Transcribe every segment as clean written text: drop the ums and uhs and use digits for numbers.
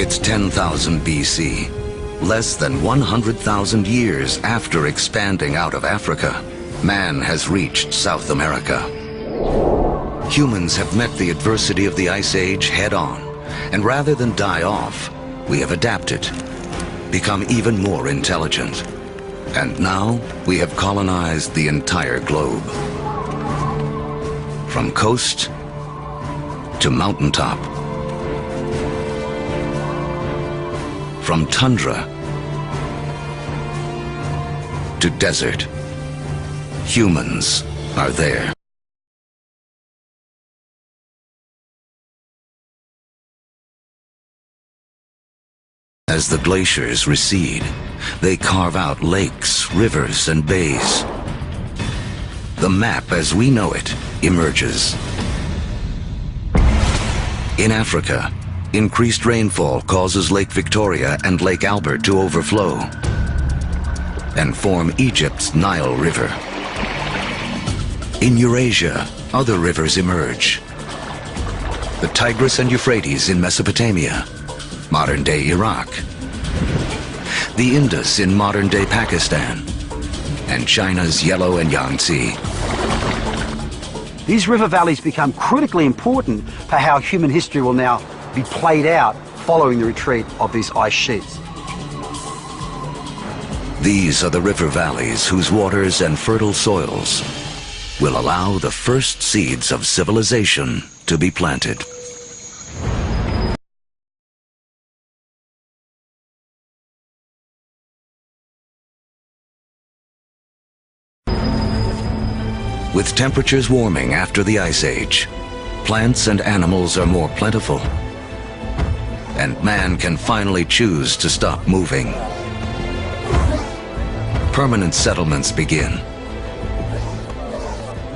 It's 10,000 BC, less than 100,000 years after expanding out of Africa. Man has reached South America. Humans have met the adversity of the Ice Age head-on, and rather than die off, we have adapted, become even more intelligent. And now we have colonized the entire globe. From coast to mountaintop, from tundra to desert, humans are there. As the glaciers recede, they carve out lakes, rivers, and bays. The map as we know it emerges. In Africa, increased rainfall causes Lake Victoria and Lake Albert to overflow and form Egypt's Nile River. In Eurasia, other rivers emerge. The Tigris and Euphrates in Mesopotamia, modern-day Iraq. The Indus in modern-day Pakistan, and China's Yellow and Yangtze. These river valleys become critically important for how human history will now be played out following the retreat of these ice sheets. These are the river valleys whose waters and fertile soils will allow the first seeds of civilization to be planted. With temperatures warming after the Ice Age, plants and animals are more plentiful, and man can finally choose to stop moving. Permanent settlements begin.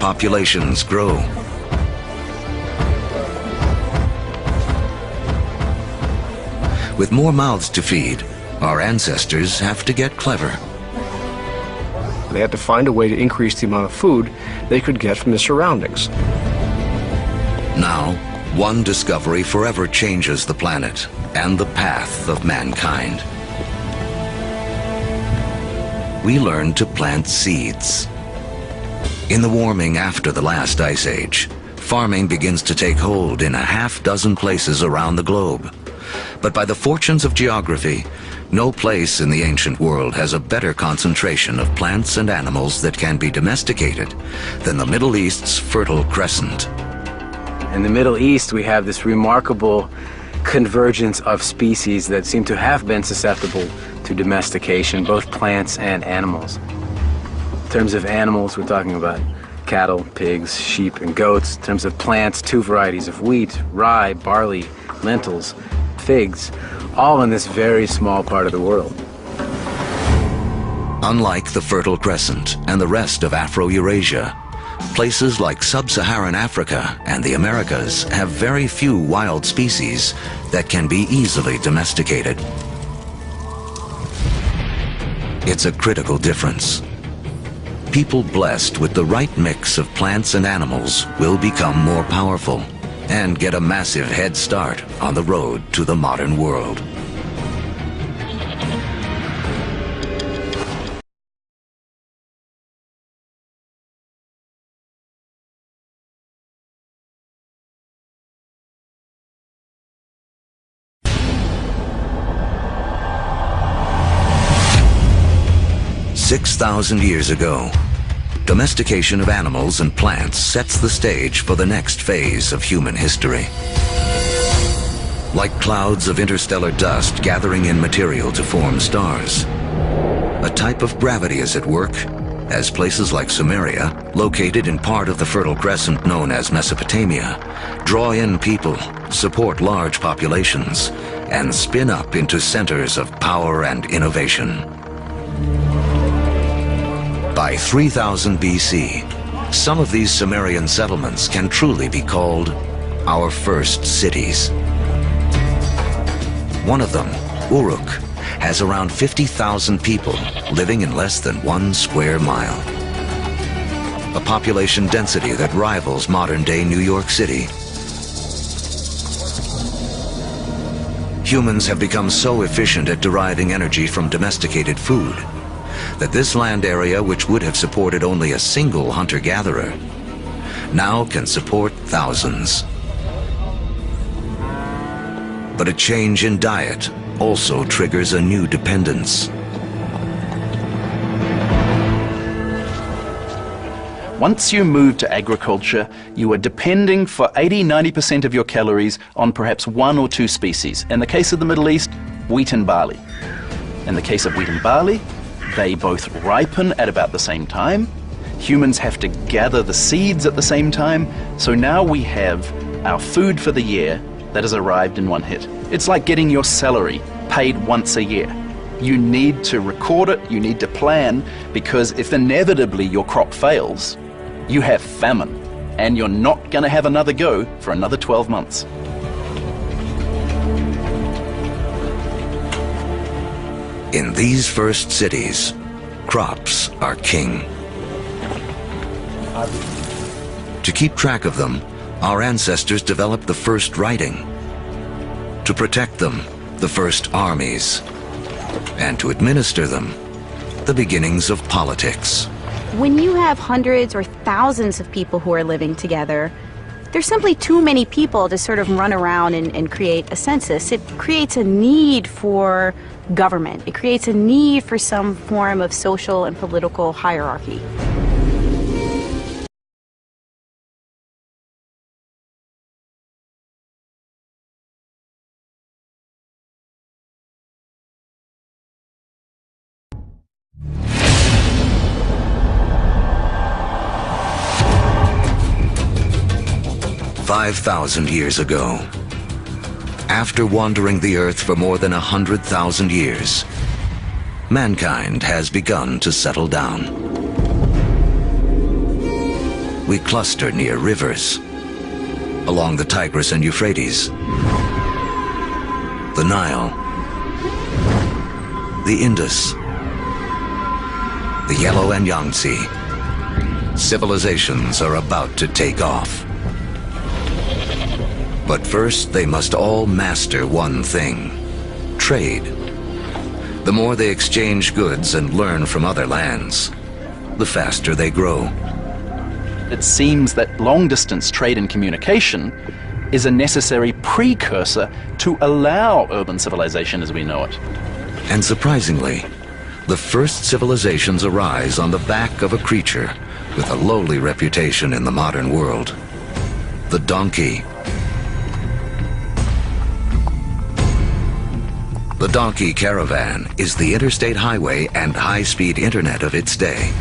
Populations grow. With more mouths to feed, our ancestors have to get clever. They had to find a way to increase the amount of food they could get from the surroundings. Now, one discovery forever changes the planet and the path of mankind. We learned to plant seeds. In the warming after the last Ice Age, farming begins to take hold in a half-dozen places around the globe. But by the fortunes of geography, no place in the ancient world has a better concentration of plants and animals that can be domesticated than the Middle East's Fertile Crescent. In the Middle East, we have this remarkable convergence of species that seem to have been susceptible to domestication, both plants and animals. In terms of animals, we're talking about cattle, pigs, sheep, and goats. In terms of plants, 2 varieties of wheat, rye, barley, lentils, figs, all in this very small part of the world. Unlike the Fertile Crescent and the rest of Afro-Eurasia, places like sub-Saharan Africa and the Americas have very few wild species that can be easily domesticated. It's a critical difference. People blessed with the right mix of plants and animals will become more powerful and get a massive head start on the road to the modern world. "6,000 years ago, domestication of animals and plants sets the stage for the next phase of human history. Like clouds of interstellar dust gathering in material to form stars, a type of gravity is at work as places like Sumeria, located in part of the Fertile Crescent known as Mesopotamia, draw in people, support large populations, and spin up into centers of power and innovation. By 3000 BC, some of these Sumerian settlements can truly be called our first cities. One of them, Uruk, has around 50,000 people living in less than 1 square mile. A population density that rivals modern-day New York City. Humans have become so efficient at deriving energy from domesticated food that this land area, which would have supported only a single hunter-gatherer, now can support thousands. But a change in diet also triggers a new dependence. Once you move to agriculture, you are depending for 80–90% of your calories on perhaps one or two species. In the case of the Middle East, wheat and barley. In the case of wheat and barley, they both ripen at about the same time. Humans have to gather the seeds at the same time. So now we have our food for the year that has arrived in one hit. It's like getting your salary paid once a year. You need to record it, you need to plan, because if inevitably your crop fails, you have famine, and you're not going to have another go for another 12 months. In these first cities, crops are king. To keep track of them, our ancestors developed the first writing. To protect them, the first armies. And to administer them, the beginnings of politics. When you have hundreds or thousands of people who are living together, there's simply too many people to sort of run around and create a census. It creates a need for government. It creates a need for some form of social and political hierarchy. "5,000 years ago, after wandering the earth for more than 100,000 years, mankind has begun to settle down. We cluster near rivers, along the Tigris and Euphrates, the Nile, the Indus, the Yellow and Yangtze. Civilizations are about to take off. But first, they must all master one thing: trade. The more they exchange goods and learn from other lands, the faster they grow. It seems that long-distance trade and communication is a necessary precursor to allow urban civilization as we know it. And surprisingly, the first civilizations arise on the back of a creature with a lowly reputation in the modern world: the donkey. The donkey caravan is the interstate highway and high-speed internet of its day.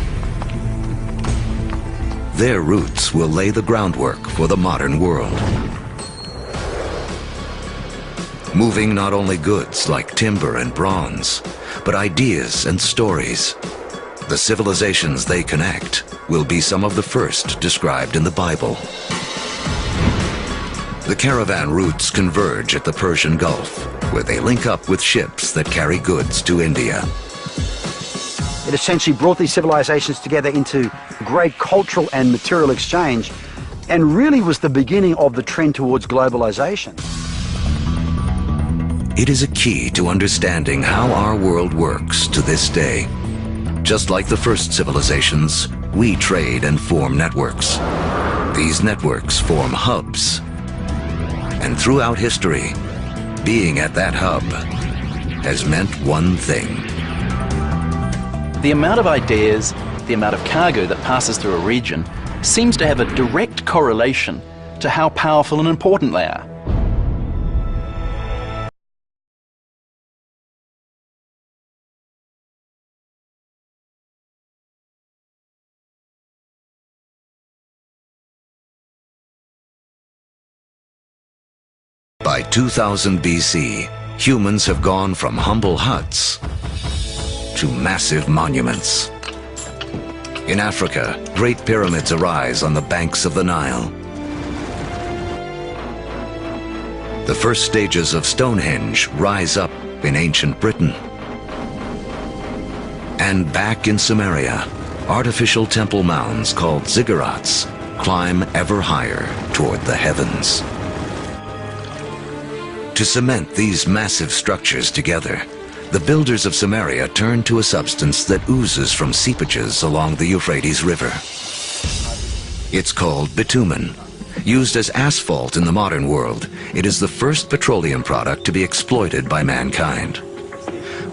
Their routes will lay the groundwork for the modern world. Moving not only goods like timber and bronze, but ideas and stories. The civilizations they connect will be some of the first described in the Bible. The caravan routes converge at the Persian Gulf, where they link up with ships that carry goods to India. It essentially brought these civilizations together into great cultural and material exchange, and really was the beginning of the trend towards globalization. It is a key to understanding how our world works to this day. Just like the first civilizations, we trade and form networks. These networks form hubs. And throughout history, being at that hub has meant one thing. The amount of ideas, the amount of cargo that passes through a region seems to have a direct correlation to how powerful and important they are. By 2000 BC, humans have gone from humble huts to massive monuments. In Africa, great pyramids arise on the banks of the Nile. The first stages of Stonehenge rise up in ancient Britain. And back in Sumeria, artificial temple mounds called ziggurats climb ever higher toward the heavens. To cement these massive structures together, the builders of Sumeria turned to a substance that oozes from seepages along the Euphrates River. It's called bitumen. Used as asphalt in the modern world, it is the first petroleum product to be exploited by mankind.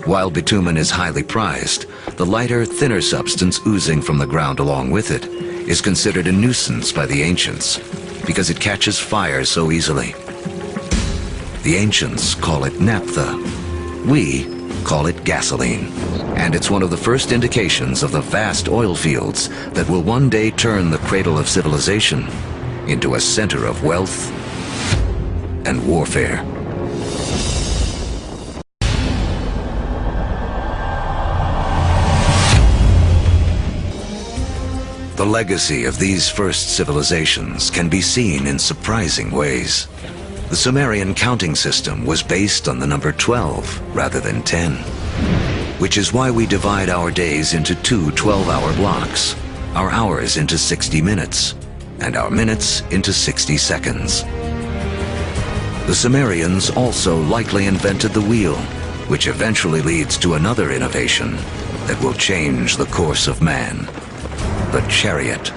While bitumen is highly prized, the lighter, thinner substance oozing from the ground along with it is considered a nuisance by the ancients because it catches fire so easily. The ancients call it naphtha. We call it gasoline. And it's one of the first indications of the vast oil fields that will one day turn the cradle of civilization into a center of wealth and warfare. The legacy of these first civilizations can be seen in surprising ways. The Sumerian counting system was based on the number 12 rather than 10, which is why we divide our days into two 12-hour blocks, our hours into 60 minutes, and our minutes into 60 seconds. The Sumerians also likely invented the wheel, which eventually leads to another innovation that will change the course of man, the chariot.